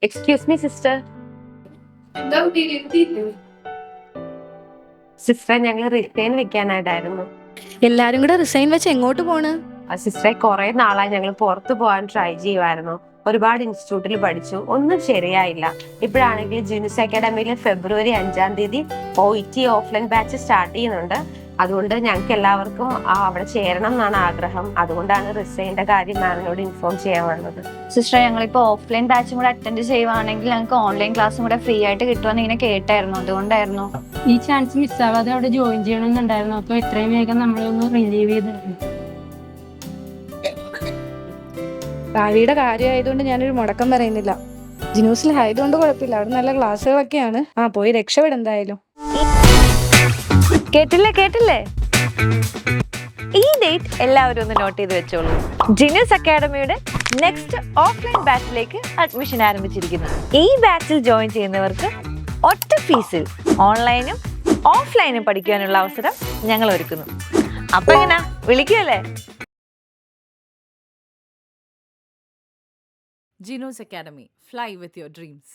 Excuse me sister. സിസ്റ്ററെ ഞങ്ങൾ resign വെക്കാനായിട്ടായിരുന്നു. എല്ലാരും കൂടെ റിസൈൻ വെച്ച് എങ്ങോട്ട് പോണ്? സിസ്റ്ററെ കുറെ നാളായി ഞങ്ങൾ പുറത്തു പോകാൻ ട്രൈ ചെയ്യുമായിരുന്നു. ഒരുപാട് ഇൻസ്റ്റിറ്റ്യൂട്ടിൽ പഠിച്ചു, ഒന്നും ശരിയായില്ല. ഇപ്പോഴാണെങ്കിൽ ജിനുസ് അക്കാഡമിയിൽ ഫെബ്രുവരി 5-ാം തീയതി OET ഓഫ്ലൈൻ ബാച്ച് സ്റ്റാർട്ട് ചെയ്യുന്നുണ്ട്. അതുകൊണ്ട് ഞങ്ങൾക്ക് എല്ലാവർക്കും അവിടെ ചേരണം എന്നാണ് ആഗ്രഹം. അതുകൊണ്ടാണ് റിസൈൻ്റെ കാര്യം മാമിനോട് ഇൻഫോം ചെയ്യാൻ വന്നത്. സിസ്റ്റർ, ഞങ്ങളിപ്പോൾ ഓഫ്ലൈൻ ബാച്ചും കൂടെ അറ്റൻഡ് ചെയ്യുവാണെങ്കിൽ ഞങ്ങൾക്ക് ഓൺലൈൻ ക്ലാസ്സും കൂടെ ഫ്രീ ആയിട്ട് കിട്ടുമെന്ന് ഇങ്ങനെ കേട്ടായിരുന്നു. അതുകൊണ്ടായിരുന്നു ഈ ചാൻസ് മിസ്സാവാതെ അവിടെ ജോയിൻ ചെയ്യണമെന്നുണ്ടായിരുന്നു. അപ്പോൾ എത്രയും വേഗം നമ്മളൊന്ന് റിലീവ് ചെയ്തിരുന്നു. ഭാവിയുടെ കാര്യമായതുകൊണ്ട് ഞാനൊരു മുടക്കം പറയുന്നില്ല. ജിനൂസിലായതുകൊണ്ട് കുഴപ്പമില്ല, അവിടെ നല്ല ക്ലാസ്സുകളൊക്കെയാണ്. പോയി രക്ഷപ്പെടും എന്തായാലും. കേട്ടില്ലേ? ഈ ഡേറ്റ് എല്ലാവരും ഒന്ന് നോട്ട് ചെയ്ത് വെച്ചോളൂ. ജിനൂസ് അക്കാഡമിയുടെ നെക്സ്റ്റ് ഓഫ്ലൈൻ ബാച്ചിലേക്ക് അഡ്മിഷൻ ആരംഭിച്ചിരിക്കുന്നു. ഈ ബാച്ചിൽ ജോയിൻ ചെയ്യുന്നവർക്ക് ഒറ്റ ഫീസിൽ ഓൺലൈനും ഓഫ്ലൈനും പഠിക്കാനുള്ള അവസരം ഞങ്ങൾ ഒരുക്കുന്നു. അപ്പൊ എങ്ങനാ, വിളിക്കുമല്ലേ? Gino's Academy. Fly with your dreams.